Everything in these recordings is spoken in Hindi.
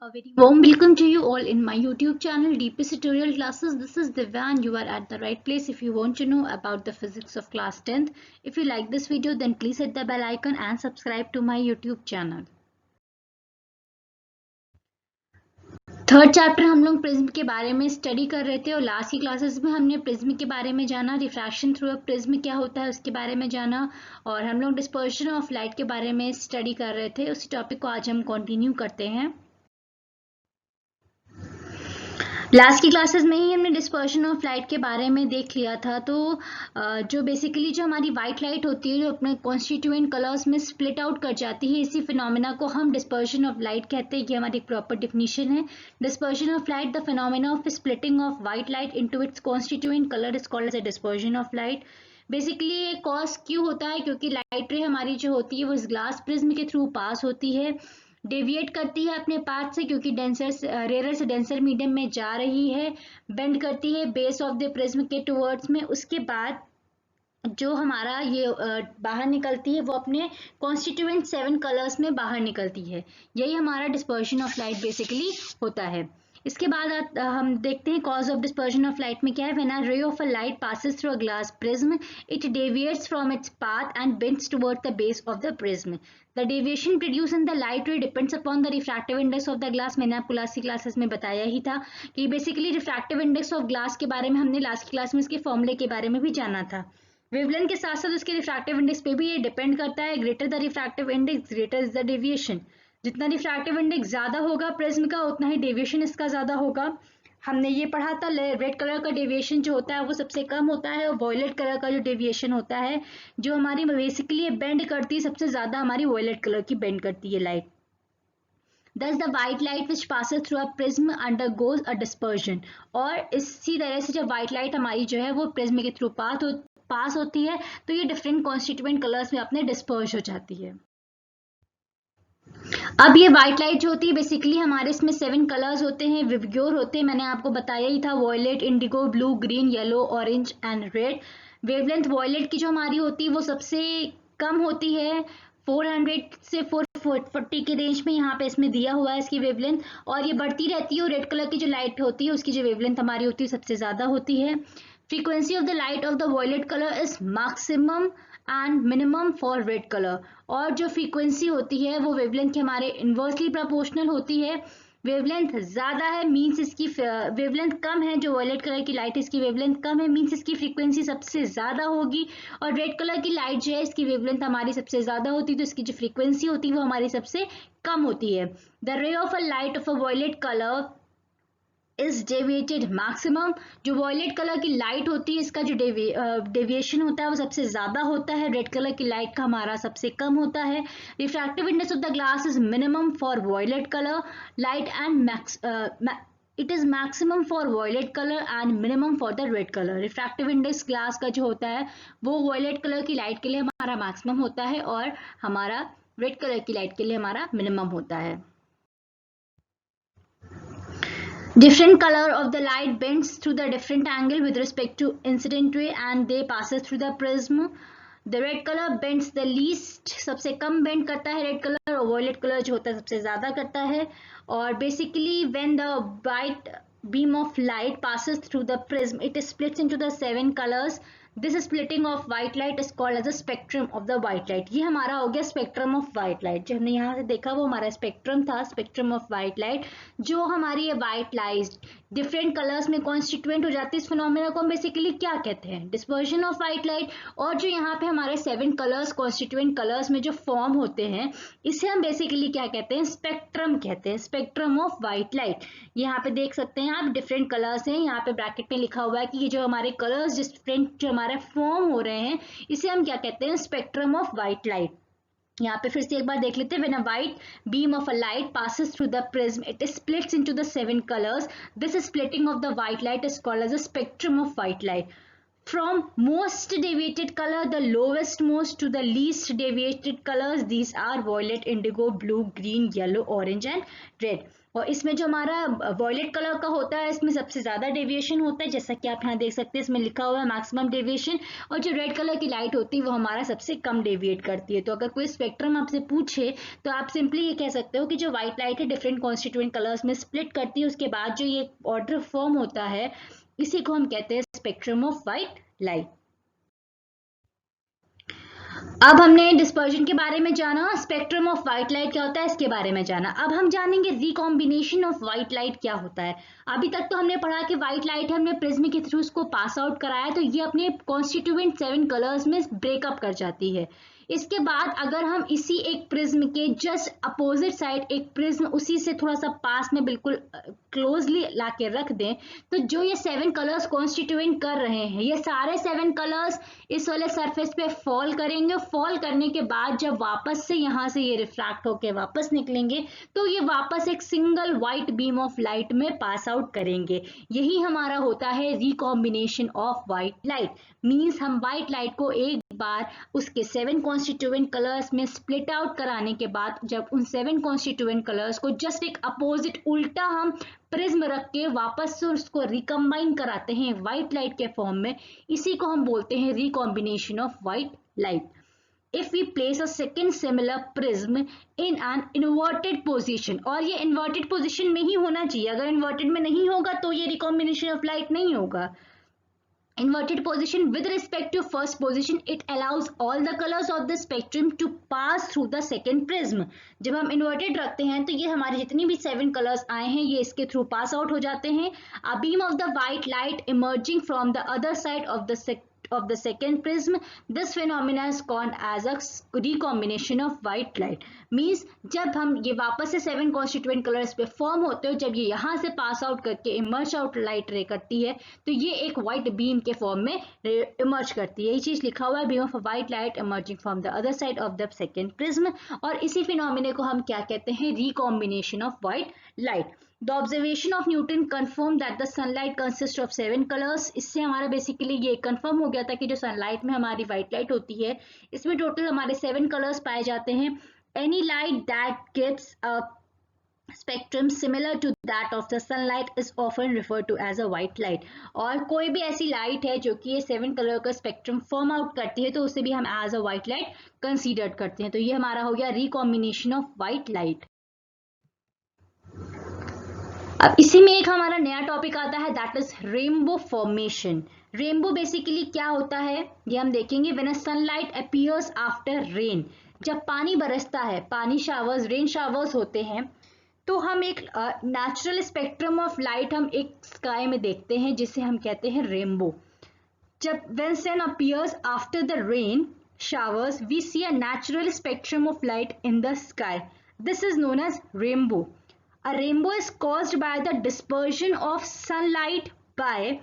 A very warm welcome to you all in my YouTube channel DPS Tutorial Classes. This is Divya and you are at the right place if you want to know about the physics of class 10th. If you like this video then please hit the bell icon and subscribe to my YouTube channel. Third chapter हम लोग प्रिज्म के बारे में स्टडी कर रहे थे और लास्ट की क्लासेस में हमने प्रिज्म के बारे में जाना, रिफ्रैक्शन थ्रू अ प्रिज्म क्या होता है उसके बारे में जाना और हम लोग डिस्पर्शन ऑफ लाइट के बारे में स्टडी कर रहे थे। उसी टॉपिक को आज हम कंटिन्यू करते हैं। लास्ट की क्लासेस में ही हमने डिस्पर्शन ऑफ लाइट के बारे में देख लिया था। तो जो बेसिकली जो हमारी वाइट लाइट होती है जो अपने कॉन्स्टिट्यूएंट कलर्स में स्प्लिट आउट कर जाती है, इसी फिनोमेना को हम डिस्पर्शन ऑफ लाइट कहते हैं। ये हमारी प्रॉपर डिफिनीशन है। Dispersion of light, the phenomena of splitting of white light into its constituent colour is called as a dispersion of light. Basically ये कॉज क्यों होता है? क्योंकि लाइट रे हमारी जो होती है वो इस ग्लास प्रिज्म के थ्रू पास होती है, डेविएट करती है अपने पाथ से क्योंकि रेयर से डेंसर मीडियम में जा रही है, बेंड करती है बेस ऑफ द प्रिज्म के टुवर्ड्स में। उसके बाद जो हमारा ये बाहर निकलती है वो अपने कॉन्स्टिट्यूएंट 7 कलर्स में बाहर निकलती है। यही हमारा डिस्पर्शन ऑफ लाइट बेसिकली होता है। इसके बाद हम देखते हैं cause of dispersion of light में क्या है। When a ray of a light passes through a glass prism it deviates from its path and bends toward the base of the prism. The deviation produce in the light ray depends upon the refractive index of the glass. मैंने आपको लास्ट की क्लासेस में बताया ही था कि basically refractive index of glass के बारे में हमने लास्ट की क्लास में इसके फॉर्मूले के बारे में भी जाना था। वेवलेंथ के साथ साथ उसके रिफ्रैक्टिव इंडेक्स पे भी ये डिपेंड करता है। Greater the refractive index greater is the deviation. जितना रिफ्रैक्टिव इंडेक्स ज्यादा होगा प्रिज्म का उतना ही डेविएशन इसका ज्यादा होगा। हमने ये पढ़ा था रेड कलर का डेविएशन जो होता है वो सबसे कम होता है और वॉयलेट कलर का जो डेविएशन होता है जो हमारी बेसिकली बेंड करती है सबसे ज्यादा हमारी वॉयलेट कलर की बेंड करती है light. Thus the white light which passes through a prism undergoes a dispersion। और इसी तरह से जब white light हमारी जो है वो प्रिज्म के थ्रू पास होती है तो ये डिफरेंट कॉन्स्टिट्यूएंट कलर्स में अपने डिस्पर्स हो जाती है। अब ये व्हाइट लाइट जो होती है बेसिकली हमारे इसमें 7 कलर्स होते हैं, विवग्योर होते हैं। मैंने आपको बताया ही था, violet, indigo, blue, green, yellow, orange and red. Wavelength violet की जो हमारी होती है वो सबसे कम होती है, 400 से 440 के रेंज में यहाँ पे इसमें दिया हुआ है इसकी वेवलेंथ, और ये बढ़ती रहती है। और रेड कलर की जो लाइट होती है उसकी जो वेवलेंथ हमारी होती है सबसे ज्यादा होती है। Frequency of the light of the violet colour is maximum and minimum for red colour. और जो फ्रीक्वेंसी होती है वो वेवलेंथ के हमारे इनवर्सली प्रोपोर्शनल होती है। वेवलेंथ ज्यादा है मींस इसकी वेवलेंथ कम है, जो वॉयलेट कलर की लाइट इसकी वेवलेंथ कम है मींस इसकी फ्रीक्वेंसी सबसे ज्यादा होगी। और रेड कलर की लाइट जो है इसकी वेवलेंथ हमारी सबसे ज्यादा होती है तो इसकी जो फ्रीक्वेंसी होती है वो हमारी सबसे कम होती है। The ray of a light of a violet colour is deviated maximum. जो वॉयलेट कलर की लाइट होती है इसका जो डेविएशन होता है वो सबसे ज्यादा होता है, रेड कलर की लाइट का हमारा सबसे कम होता है। Refractive index of the glass is minimum for violet colour light and it is maximum for violet colour and minimum for the red colour. Refractive index glass का जो होता है वो वॉयलेट कलर की लाइट के लिए हमारा मैक्सिमम होता है और हमारा रेड कलर की लाइट के लिए हमारा मिनिमम होता है। Different color of the light bends through the different angle with respect to incident ray and they passes through the prism. The red color bends the least, सबसे कम बेंड करता है रेड कलर, और वॉयलेट कलर जो होता है सबसे ज्यादा करता है। और basically when the bright beam of light passes through the prism it splits into the 7 colors. This splitting of white light is called as a spectrum of the white light। ये हमारा हो गया स्पेक्ट्रम ऑफ व्हाइट लाइट। जो हमने यहाँ से देखा वो हमारा स्पेक्ट्रम था, स्पेक्ट्रम ऑफ व्हाइट लाइट। जो हमारी ये व्हाइट लाइट डिफरेंट कलर्स में कॉन्स्टिट्यूएंट हो जाती है, इस फिनोमेना को हम बेसिकली क्या कहते हैं? Dispersion of white light. और जो यहाँ पे हमारे 7 कलर्स कॉन्स्टिट्यूएंट कलर्स में जो फॉर्म होते हैं इसे हम बेसिकली क्या कहते हैं? स्पेक्ट्रम कहते हैं, स्पेक्ट्रम ऑफ व्हाइट लाइट। यहाँ पे देख सकते हैं आप डिफरेंट कलर्स हैं, यहाँ पे ब्रैकेट में लिखा हुआ है कि ये जो हमारे कलर्स डिफरेंट जो हमारे फॉर्म हो रहे हैं इसे हम क्या कहते हैं? Spectrum of white light. यहाँ पे फिर से एक बार देख लेते हैं। When a white beam of a light passes through the prism it splits into the 7 colors. This splitting of the white light is called as a spectrum of white light. from most deviated color, the lowest most to the least deviated colors, these are violet, indigo, blue, green, yellow, orange and red. और इसमें जो हमारा वॉयलेट कलर का होता है इसमें सबसे ज़्यादा डेविएशन होता है, जैसा कि आप यहाँ देख सकते हैं इसमें लिखा हुआ है मैक्सिमम डेविएशन, और जो रेड कलर की लाइट होती है वो हमारा सबसे कम डेविएट करती है। तो अगर कोई स्पेक्ट्रम आपसे पूछे तो आप सिंपली ये कह सकते हो कि जो व्हाइट लाइट है डिफरेंट कॉन्स्टिट्यूएंट कलर्स में स्प्लिट करती है, उसके बाद जो ये ऑर्डर फॉर्म होता है इसी को हम कहते हैं स्पेक्ट्रम ऑफ व्हाइट लाइट। अब हमने डिस्पर्जन के बारे में जाना, स्पेक्ट्रम ऑफ व्हाइट लाइट क्या होता है इसके बारे में जाना। अब हम जानेंगे रिकॉम्बिनेशन ऑफ व्हाइट लाइट क्या होता है। अभी तक तो हमने पढ़ा कि व्हाइट लाइट है, हमने प्रिज्म के थ्रू उसको पास आउट कराया तो ये अपने कॉन्स्टिट्यूएंट 7 कलर्स में ब्रेकअप कर जाती है। इसके बाद अगर हम इसी एक प्रिज्म के जस्ट अपोजिट साइड एक प्रिज्म उसी से थोड़ा सा पास में बिल्कुल क्लोजली लाके रख दें तो जो ये 7 कलर्स कॉन्स्टिट्यूएंट कर रहे हैं ये सारे 7 कलर्स इस वाले सरफेस पे फॉल करेंगे। फॉल करने के बाद जब वापस से यहाँ से ये रिफ्रैक्ट होके वापस निकलेंगे तो ये वापस एक single white beam of light में पास आउट करेंगे। यही हमारा होता है recombination of white light. Means हम व्हाइट लाइट को एक बार उसके 7 कॉन्स्टिट्यूएंट कलर्स में स्प्लिट आउट कराने के बाद जब उन 7 कॉन्स्टिट्यूएंट कलर्स को जस्ट एक अपोजिट उल्टा हम प्रिज्म रख के वापस से उसको रिकम्बाइन कराते हैं व्हाइट लाइट के फॉर्म में, इसी को हम बोलते हैं recombination of white light. If we place a second similar prism in an inverted position, और ये inverted position में ही होना चाहिए, अगर inverted में नहीं होगा तो ये recombination of light नहीं होगा। Inverted position with respect to first position, it allows all the colors of the spectrum to pass through the second prism। जब हम inverted रखते हैं तो ये हमारे जितनी भी 7 colors आए हैं ये इसके थ्रू पास आउट हो जाते हैं। A beam of the white light emerging from the other side of the second prism, this phenomena is called as a recombination of white light। Means जब हम ये वापस से 7 कॉन्स्टिट्यूएंट कलर्स पे फॉर्म होते हो, जब ये यहाँ से पास आउट करके इमर्ज आउट लाइट रे करती है तो ये एक व्हाइट बीम के फॉर्म में इमर्ज करती है। ये चीज लिखा हुआ है beam of white light emerging from the other side of the second prism, और इसी फिनोमिना को हम क्या कहते हैं recombination of white light. The observation of Newton confirmed that the sunlight consists of 7 colors। इससे हमारा बेसिकली ये कंफर्म हो गया था कि जो सनलाइट में हमारी व्हाइट लाइट होती है इसमें टोटल हमारे 7 कलर्स पाए जाते हैं। Any light that gives a spectrum similar to that of the sunlight is often referred to as a white light। और कोई भी ऐसी लाइट है जो कि ये 7 कलर का स्पेक्ट्रम फॉर्म आउट करती है तो उसे भी हम as a white light consider करते हैं। तो ये हमारा हो गया रिकॉम्बिनेशन ऑफ व्हाइट लाइट। अब इसी में एक हमारा नया टॉपिक आता है that is rainbow formation. Rainbow basically क्या होता है ये हम देखेंगे। When a sunlight appears after rain, जब पानी बरसता है, पानी शावर्स, रेन शावर्स होते हैं तो हम एक नेचुरल स्पेक्ट्रम ऑफ लाइट हम एक स्काई में देखते हैं जिसे हम कहते हैं रेनबो। जब when sun appears after the rain showers we see a natural spectrum of light in the sky, this is known as rainbow। A rainbow is caused by the dispersion of sunlight by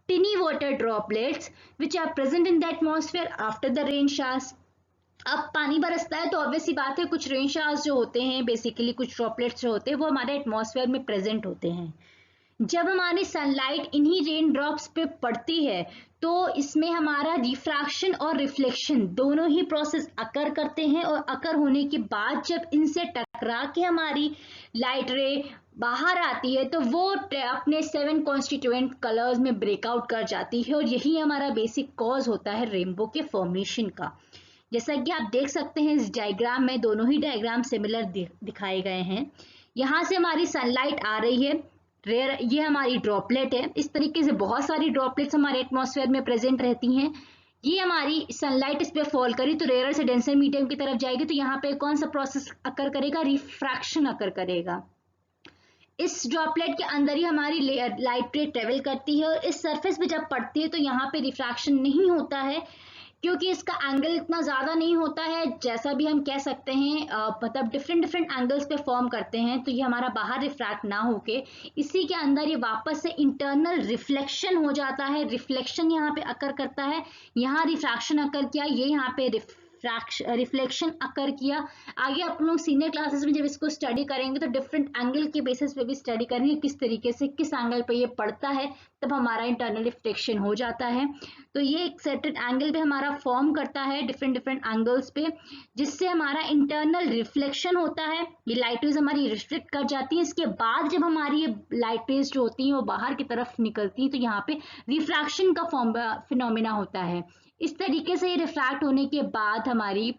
tiny water droplets which are present in the atmosphere after the rain showers। अब पानी बरसता है तो ऑब्वियस सी बात है कुछ रेन शावर्स जो होते हैं बेसिकली कुछ ड्रॉपलेट्स जो होते हैं वो हमारे एटमॉस्फेयर में प्रेजेंट होते हैं। जब हमारी सनलाइट इन्हीं रेन ड्रॉप्स पे पड़ती है तो इसमें हमारा रिफ्रैक्शन और रिफ्लेक्शन दोनों ही प्रोसेस अकर करते हैं, और अकर होने के बाद जब इनसे टकरा के हमारी लाइट रे बाहर आती है तो वो अपने 7 कॉन्स्टिट्यूएंट कलर्स में ब्रेकआउट कर जाती है, और यही हमारा बेसिक कॉज होता है रेनबो के फॉर्मेशन का। जैसा कि आप देख सकते हैं इस डायग्राम में, दोनों ही डायग्राम सिमिलर दिखाए गए हैं। यहाँ से हमारी सनलाइट आ रही है, रेयर ये हमारी ड्रॉपलेट है। इस तरीके से बहुत सारी ड्रॉपलेट्स हमारे एटमॉस्फेयर में प्रेजेंट रहती हैं। ये हमारी सनलाइट इस पे फॉल करी तो रेयर से डेंसर मीडियम की तरफ जाएगी तो यहाँ पे कौन सा प्रोसेस अकर करेगा, रिफ्रैक्शन अकर करेगा। इस ड्रॉपलेट के अंदर ही हमारी लाइट रे ट्रेवल करती है और इस सरफेस पे जब पड़ती है तो यहाँ पे रिफ्रैक्शन नहीं होता है क्योंकि इसका एंगल इतना ज़्यादा नहीं होता है। जैसा भी हम कह सकते हैं मतलब डिफरेंट एंगल्स पे फॉर्म करते हैं तो ये हमारा बाहर रिफ्रैक्ट ना होके इसी के अंदर ये वापस से इंटरनल रिफ्लेक्शन हो जाता है। रिफ्लेक्शन यहाँ पे अकर करता है, यहाँ रिफ्रैक्शन अकर किया, ये यहाँ पे रिफ्लेक्शन अकर किया। आगे आप लोग सीनियर क्लासेस में जब इसको स्टडी करेंगे तो डिफरेंट एंगल के बेसिस पे भी स्टडी करेंगे, किस तरीके से किस एंगल पे ये पड़ता है, तब हमारा इंटरनल रिफ्लेक्शन हो जाता है। तो ये एक सर्टेन एंगल पे हमारा फॉर्म करता है डिफरेंट डिफरेंट एंगल्स पे, जिससे हमारा इंटरनल रिफ्लेक्शन होता है। ये लाइट रेज हमारी रिफ्लेक्ट कर जाती है। इसके बाद जब हमारी ये लाइट रेज जो होती हैं वो बाहर की तरफ निकलती हैं तो यहाँ पे रिफ्रैक्शन का फिनोमिना होता है। इस तरीके से ये रिफ्रैक्ट होने के बाद हमारी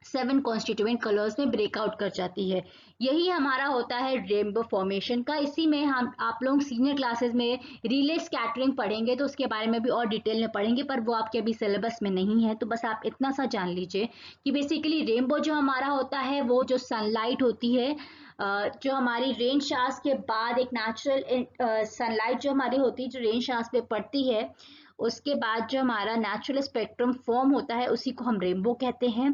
7 कॉन्स्टिट्यूएंट कलर्स में ब्रेकआउट कर जाती है। यही हमारा होता है रेनबो फॉर्मेशन का। इसी में हम आप लोग सीनियर क्लासेस में रिले स्कैटरिंग पढ़ेंगे तो उसके बारे में भी और डिटेल में पढ़ेंगे, पर वो आपके अभी सिलेबस में नहीं है। तो बस आप इतना सा जान लीजिए कि बेसिकली रेनबो जो हमारा होता है वो जो सनलाइट होती है, जो हमारी रेन शावर्स के बाद एक नेचुरल सनलाइट जो हमारी होती है जो रेन शावर्स पे पड़ती है, उसके बाद जो हमारा नेचुरल स्पेक्ट्रम फॉर्म होता है उसी को हम रेनबो कहते हैं।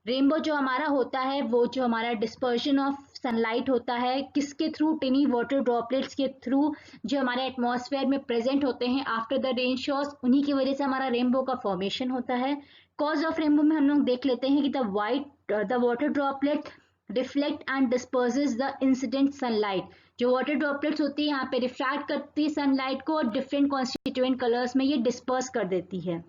रेनबो जो हमारा होता है वो जो हमारा डिस्पर्शन ऑफ सनलाइट होता है, किसके थ्रू, टिनी वाटर ड्रॉपलेट्स के थ्रू जो हमारे एटमॉस्फेयर में प्रेजेंट होते हैं आफ्टर द रेन शॉवर्स, उन्हीं की वजह से हमारा रेनबो का फॉर्मेशन होता है। कॉज ऑफ रेनबो में हम लोग देख लेते हैं कि the water droplet reflect and डिस्पर्सेस the incident sunlight. जो वाटर ड्रॉपलेट्स होती है यहाँ पे रिफ्रैक्ट करती है सनलाइट को और डिफरेंट कॉन्स्टिट्यूएंट कलर्स में ये डिस्पर्स कर देती है।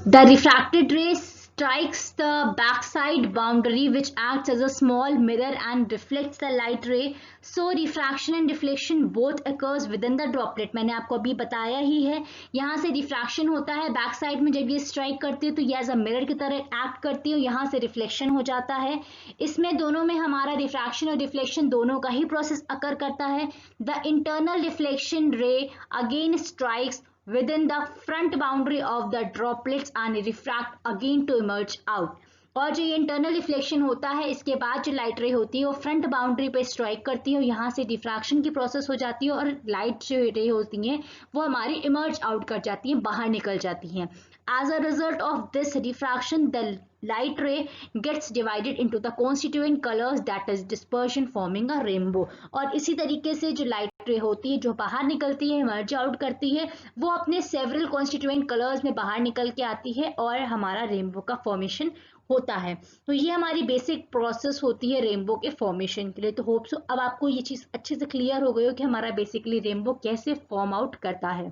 The refracted ray strikes the backside boundary which acts as a small mirror and reflects the light ray. So refraction and reflection both occurs within the droplet. मैंने आपको अभी बताया ही है। यहाँ से रिफ्रैक्शन होता है बैक साइड में, जब ये स्ट्राइक करती है तो ये एज अ मिरर की तरह एक्ट करती है, यहाँ से रिफ्लेक्शन हो जाता है। इसमें दोनों में हमारा रिफ्रैक्शन और रिफ्लेक्शन दोनों का ही प्रोसेस अकर करता है। द इंटरनल रिफ्लेक्शन रे again strikes within the front boundary of the droplets and refract again to emerge out. और जो ये इंटरनल रिफ्लेक्शन होता है इसके बाद जो लाइट रे होती है वो फ्रंट बाउंड्री पे स्ट्राइक करती है और यहाँ से डिफ्रैक्शन की प्रोसेस हो जाती है और लाइट जो रे होती हैं वो हमारी इमर्ज आउट कर जाती हैं, बाहर निकल जाती हैं। As a result of this diffraction, the light ray gets divided into the constituent colors, that is dispersion, forming a rainbow. और इसी तरीके से जो लाइट रे होती है जो बाहर निकलती है, इमर्ज आउट करती है, वो अपने सेवरल कॉन्स्टिट्यूएंट कलर्स में बाहर निकल के आती है और हमारा रेनबो का फॉर्मेशन होता है। तो ये हमारी बेसिक प्रोसेस होती है रेनबो के फॉर्मेशन के लिए। तो होप सो अब आपको ये चीज अच्छे से क्लियर हो गई हो कि हमारा बेसिकली रेनबो कैसे फॉर्म आउट करता है।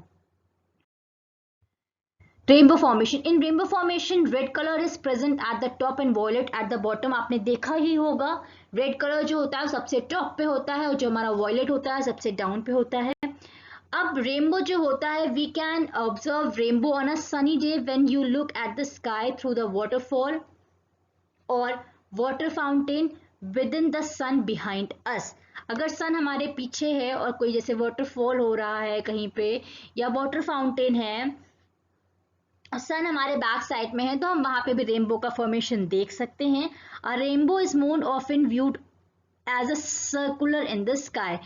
Rainbow formation, in rainbow formation red colour is present at the top and violet at the bottom. आपने देखा ही होगा रेड कलर जो होता है सबसे टॉप पे होता है और जो हमारा वॉयलेट होता है सबसे डाउन पे होता है। अब रेनबो जो होता है, we can observe rainbow on a sunny day when you look at the sky through the waterfall और water fountain within the sun behind us. अगर सन हमारे पीछे है और कोई जैसे वाटरफॉल हो रहा है कहीं पे या वाटर फाउंटेन है, सन हमारे बैक साइड में है, तो हम वहां पे भी रेनबो का फॉर्मेशन देख सकते हैं। A rainbow is more often viewed as a circular in the sky.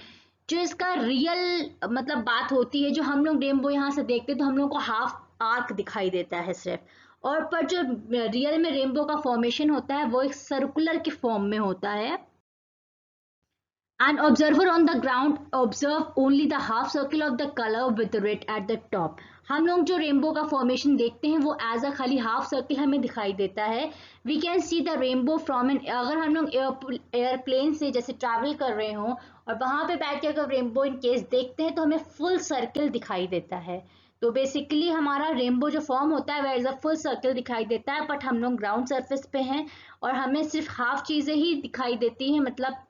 जो इसका रियल मतलब बात होती है, जो हम लोग रेनबो यहाँ से देखते हैं तो हम लोग को हाफ आर्क दिखाई देता है सिर्फ, और पर जो रियल में रेनबो का फॉर्मेशन होता है वो एक सर्कुलर के फॉर्म में होता है। An observer on the ground observe only the half circle of the color with red at the top. हम लोग जो रेनबो का फॉर्मेशन देखते हैं वो एज अ खाली हाफ सर्किल हमें दिखाई देता है। We can see the rainbow from an, अगर हम लोग एयरप्लेन से जैसे ट्रैवल कर रहे हों और वहां पे बैठ के अगर रेनबो इन केस देखते हैं तो हमें फुल सर्किल दिखाई देता है। तो बेसिकली हमारा रेनबो जो फॉर्म होता है वह एज अ फुल सर्किल दिखाई देता है, बट हम लोग ग्राउंड सरफेस पे हैं और हमें सिर्फ हाफ चीजें ही दिखाई देती हैं, मतलब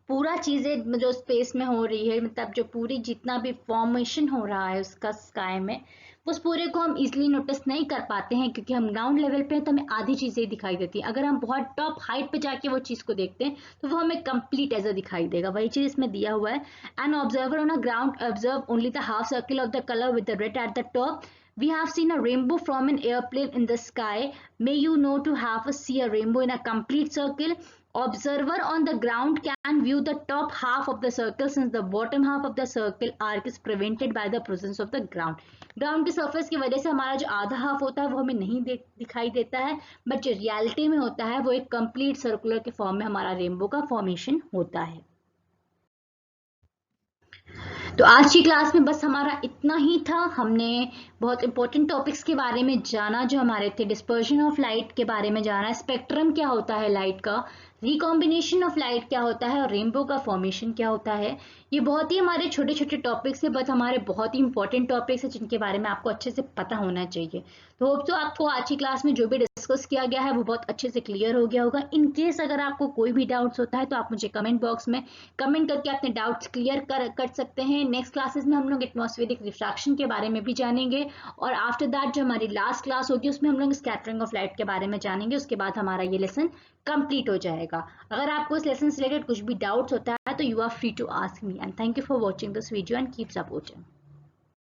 पूरा चीजें जो स्पेस में हो रही है, मतलब जो पूरी जितना भी फॉर्मेशन हो रहा है उसका स्काई में, उस पूरे को हम इजीली नोटिस नहीं कर पाते हैं क्योंकि हम ग्राउंड लेवल पे हैं तो हमें आधी चीजें दिखाई देती हैं। अगर हम बहुत टॉप हाइट पे जाके वो चीज को देखते हैं तो वो हमें कंप्लीट ऐसा दिखाई देगा। वही चीज इसमें दिया हुआ है। An observer on a ground observe only the half circle of the colour with the red eight the top. We have seen a rainbow from an airplane in the sky. May you know to have see a rainbow in a complete circle. Observer on the ground can view the top half of the circle since the bottom half of the circle arc is prevented by the presence of the ground. Ground की सरफेस की वजह से हमारा जो आधा हाफ होता है वो हमें नहीं दिखाई देता है, बट जो रियलिटी में होता है वो एक कंप्लीट सर्कुलर के फॉर्म में हमारा रेनबो का फॉर्मेशन होता है। तो आज की क्लास में बस हमारा इतना ही था। हमने बहुत इंपॉर्टेंट टॉपिक्स के बारे में जाना जो हमारे थे। डिस्पर्शन ऑफ लाइट के बारे में जाना, स्पेक्ट्रम क्या होता है लाइट का, रिकॉम्बिनेशन ऑफ लाइट क्या होता है और रेनबो का फॉर्मेशन क्या होता है। ये बहुत ही हमारे छोटे छोटे टॉपिक्स है, बट हमारे बहुत ही इंपॉर्टेंट टॉपिक्स है जिनके बारे में आपको अच्छे से पता होना चाहिए। तो होप तो आपको आज की क्लास में जो भी डिस्कस किया गया है वो बहुत अच्छे से क्लियर हो गया होगा। इन केस अगर आपको कोई भी डाउट्स होता है तो आप मुझे कमेंट बॉक्स में कमेंट करके अपने डाउट्स क्लियर कर सकते हैं। नेक्स्ट क्लासेस में हम लोग एटमॉस्फेरिक रिफ्रैक्शन के बारे में भी जानेंगे, और आफ्टर दैट जो हमारी लास्ट क्लास होगी उसमें हम लोग स्कैटरिंग ऑफ लाइट के बारे में जानेंगे। उसके बाद हमारा ये लेसन कंप्लीट हो जाएगा। अगर आपको इस लेसन से रिलेटेड कुछ भी डाउट्स होता है तो you are free to ask me, and thank you for watching this video and keep supporting.